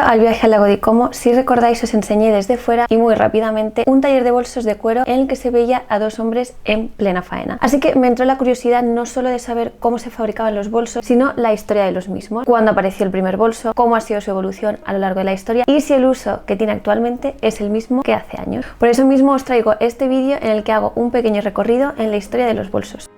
al viaje al lago de Como. Si recordáis, os enseñé desde fuera y muy rápidamente un taller de bolsos de cuero en el que se veía a dos hombres en plena faena. Así que me entró la curiosidad no solo de saber cómo se fabricaban los bolsos, sino la historia de los mismos, cuándo apareció el primer bolso, cómo ha sido su evolución a lo largo de la historia y si el uso que tiene actualmente es el mismo que hace años. Por eso mismo os traigo este vídeo en el que hago un pequeño recorrido en la historia de los bolsos.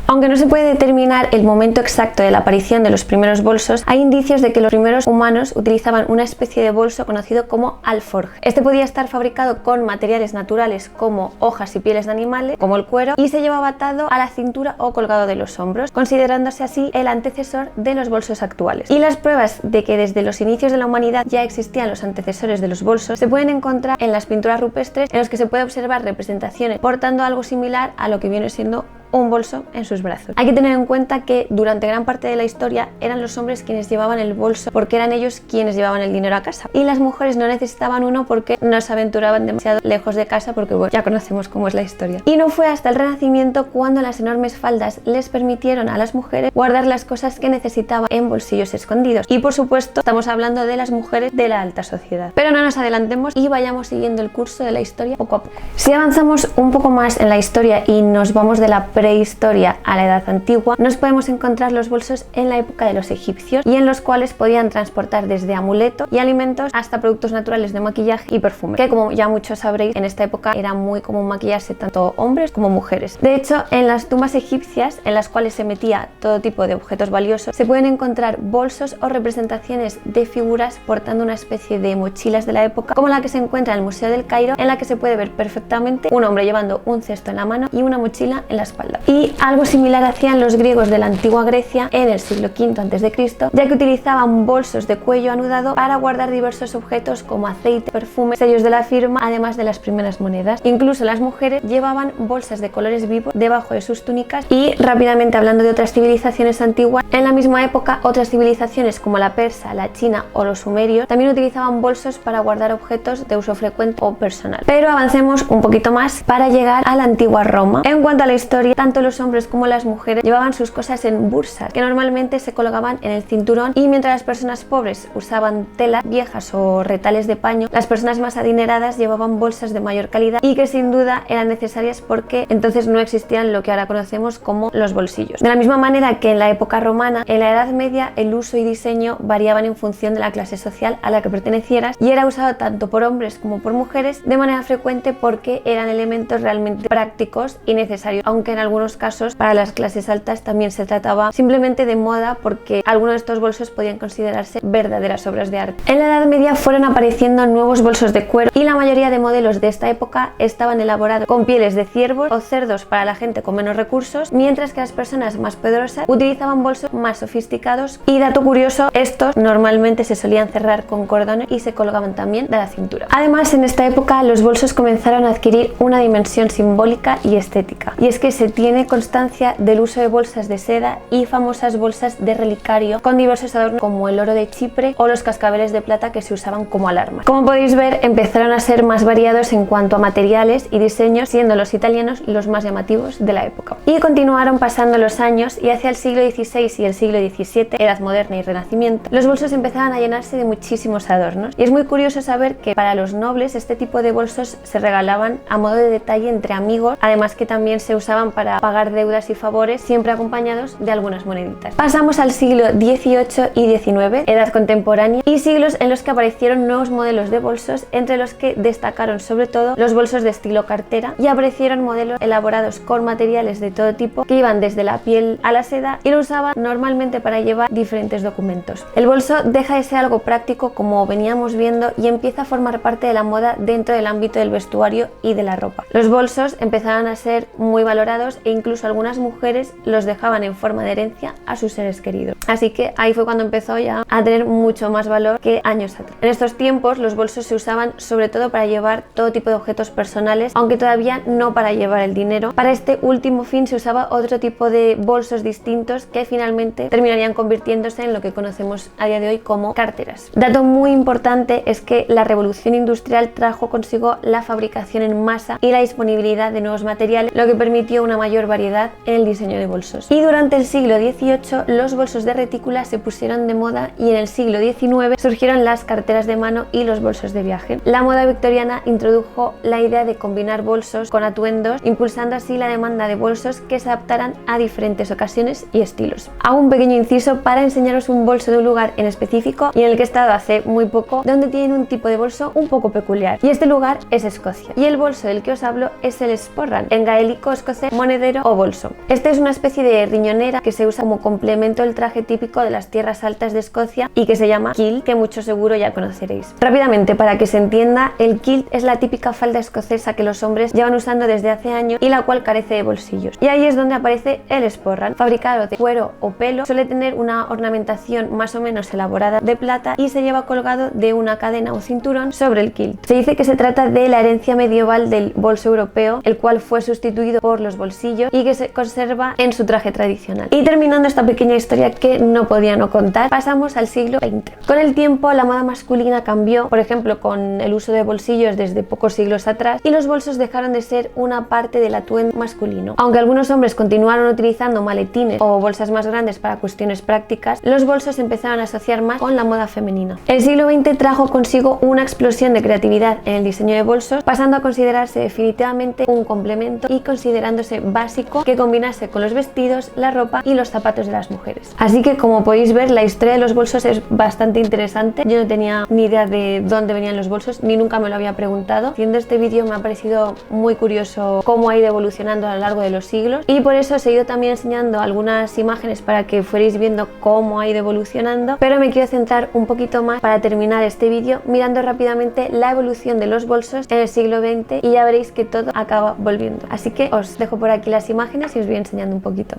Aunque no se puede determinar el momento exacto de la aparición de los primeros bolsos, hay indicios de que los primeros humanos utilizaban una especie de bolso conocido como alforje. Este podía estar fabricado con materiales naturales como hojas y pieles de animales, como el cuero, y se llevaba atado a la cintura o colgado de los hombros, considerándose así el antecesor de los bolsos actuales. Y las pruebas de que desde los inicios de la humanidad ya existían los antecesores de los bolsos se pueden encontrar en las pinturas rupestres, en las que se puede observar representaciones portando algo similar a lo que viene siendo un bolso en sus brazos. Hay que tener en cuenta que durante gran parte de la historia eran los hombres quienes llevaban el bolso porque eran ellos quienes llevaban el dinero a casa, y las mujeres no necesitaban uno porque no se aventuraban demasiado lejos de casa, porque bueno, ya conocemos cómo es la historia. Y no fue hasta el Renacimiento cuando las enormes faldas les permitieron a las mujeres guardar las cosas que necesitaban en bolsillos escondidos, y por supuesto estamos hablando de las mujeres de la alta sociedad. Pero no nos adelantemos y vayamos siguiendo el curso de la historia poco a poco. Si avanzamos un poco más en la historia y nos vamos de la prehistoria a la edad antigua, nos podemos encontrar los bolsos en la época de los egipcios, y en los cuales podían transportar desde amuletos y alimentos hasta productos naturales de maquillaje y perfume, que como ya muchos sabréis, en esta época era muy común maquillarse tanto hombres como mujeres. De hecho, en las tumbas egipcias, en las cuales se metía todo tipo de objetos valiosos, se pueden encontrar bolsos o representaciones de figuras portando una especie de mochilas de la época, como la que se encuentra en el Museo del Cairo, en la que se puede ver perfectamente un hombre llevando un cesto en la mano y una mochila en la espalda. Y algo similar hacían los griegos de la antigua Grecia en el siglo V a.C., ya que utilizaban bolsos de cuello anudado para guardar diversos objetos como aceite, perfume, sellos de la firma, además de las primeras monedas. Incluso las mujeres llevaban bolsas de colores vivos debajo de sus túnicas. Y rápidamente hablando de otras civilizaciones antiguas, en la misma época otras civilizaciones como la persa, la china o los sumerios también utilizaban bolsos para guardar objetos de uso frecuente o personal. Pero avancemos un poquito más para llegar a la antigua Roma. En cuanto a la historia, tanto los hombres como las mujeres llevaban sus cosas en bursas, que normalmente se colgaban en el cinturón, y mientras las personas pobres usaban telas viejas o retales de paño, las personas más adineradas llevaban bolsas de mayor calidad y que sin duda eran necesarias porque entonces no existían lo que ahora conocemos como los bolsillos. De la misma manera que en la época romana, en la Edad Media el uso y diseño variaban en función de la clase social a la que pertenecieras, y era usado tanto por hombres como por mujeres de manera frecuente porque eran elementos realmente prácticos y necesarios, aunque en algunos casos para las clases altas también se trataba simplemente de moda, porque algunos de estos bolsos podían considerarse verdaderas obras de arte. En la Edad Media fueron apareciendo nuevos bolsos de cuero, y la mayoría de modelos de esta época estaban elaborados con pieles de ciervos o cerdos para la gente con menos recursos, mientras que las personas más poderosas utilizaban bolsos más sofisticados, y dato curioso, estos normalmente se solían cerrar con cordones y se colgaban también de la cintura. Además, en esta época los bolsos comenzaron a adquirir una dimensión simbólica y estética, y es que se tiene constancia del uso de bolsas de seda y famosas bolsas de relicario con diversos adornos como el oro de Chipre o los cascabeles de plata que se usaban como alarma. Como podéis ver, empezaron a ser más variados en cuanto a materiales y diseños, siendo los italianos los más llamativos de la época. Y continuaron pasando los años, y hacia el siglo XVI y el siglo XVII, Edad Moderna y Renacimiento, los bolsos empezaban a llenarse de muchísimos adornos. Y es muy curioso saber que para los nobles este tipo de bolsos se regalaban a modo de detalle entre amigos, además que también se usaban para pagar deudas y favores, siempre acompañados de algunas moneditas. Pasamos al siglo XVIII y XIX, edad contemporánea, y siglos en los que aparecieron nuevos modelos de bolsos, entre los que destacaron sobre todo los bolsos de estilo cartera, y aparecieron modelos elaborados con materiales de todo tipo que iban desde la piel a la seda, y lo usaban normalmente para llevar diferentes documentos. El bolso deja de ser algo práctico, como veníamos viendo, y empieza a formar parte de la moda dentro del ámbito del vestuario y de la ropa. Los bolsos empezaron a ser muy valorados, e incluso algunas mujeres los dejaban en forma de herencia a sus seres queridos. Así que ahí fue cuando empezó ya a tener mucho más valor que años atrás. En estos tiempos los bolsos se usaban sobre todo para llevar todo tipo de objetos personales, aunque todavía no para llevar el dinero. Para este último fin se usaba otro tipo de bolsos distintos que finalmente terminarían convirtiéndose en lo que conocemos a día de hoy como carteras. Dato muy importante es que la revolución industrial trajo consigo la fabricación en masa y la disponibilidad de nuevos materiales, lo que permitió una mayor variedad en el diseño de bolsos. Y durante el siglo XVIII los bolsos de retícula se pusieron de moda y en el siglo XIX surgieron las carteras de mano y los bolsos de viaje. La moda victoriana introdujo la idea de combinar bolsos con atuendos, impulsando así la demanda de bolsos que se adaptaran a diferentes ocasiones y estilos. Hago un pequeño inciso para enseñaros un bolso de un lugar en específico y en el que he estado hace muy poco, donde tienen un tipo de bolso un poco peculiar, y este lugar es Escocia. Y el bolso del que os hablo es el sporran, en gaélico escocés monedero o bolso. Este es una especie de riñonera que se usa como complemento del traje típico de las tierras altas de Escocia y que se llama kilt, que mucho seguro ya conoceréis. Rápidamente, para que se entienda, el kilt es la típica falda escocesa que los hombres llevan usando desde hace años y la cual carece de bolsillos. Y ahí es donde aparece el sporran, fabricado de cuero o pelo, suele tener una ornamentación más o menos elaborada de plata y se lleva colgado de una cadena o cinturón sobre el kilt. Se dice que se trata de la herencia medieval del bolso europeo, el cual fue sustituido por los bolsillos y que se conserva en su traje tradicional. Y terminando esta pequeña historia que no podía no contar, pasamos al siglo XX. Con el tiempo la moda masculina cambió, por ejemplo con el uso de bolsillos desde pocos siglos atrás, y los bolsos dejaron de ser una parte del atuendo masculino. Aunque algunos hombres continuaron utilizando maletines o bolsas más grandes para cuestiones prácticas, los bolsos se empezaron a asociar más con la moda femenina. El siglo XX trajo consigo una explosión de creatividad en el diseño de bolsos, pasando a considerarse definitivamente un complemento y considerándose básico que combinase con los vestidos, la ropa y los zapatos de las mujeres. Así que, como podéis ver, la historia de los bolsos es bastante interesante. Yo no tenía ni idea de dónde venían los bolsos, ni nunca me lo había preguntado. Haciendo este vídeo me ha parecido muy curioso cómo ha ido evolucionando a lo largo de los siglos, y por eso os he ido también enseñando algunas imágenes para que fuerais viendo cómo ha ido evolucionando, pero me quiero centrar un poquito más para terminar este vídeo mirando rápidamente la evolución de los bolsos en el siglo XX, y ya veréis que todo acaba volviendo. Así que os dejo por aquí las imágenes y os voy enseñando un poquito.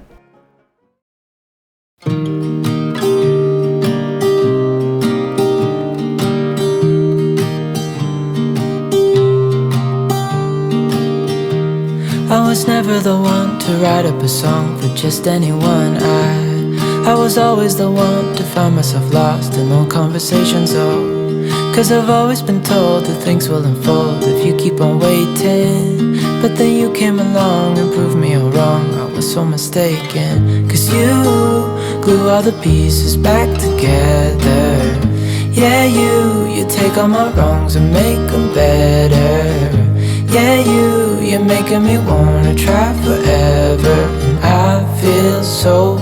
I was never the one to write up a song for just anyone. I was always the one to find myself lost in all conversations. Oh, 'cause I've always been told that things will unfold if you keep on waiting. But then you came along and proved me all wrong. I was so mistaken, 'cause you glue all the pieces back together. Yeah, you take all my wrongs and make them better. Yeah, you're making me wanna try forever. And I feel so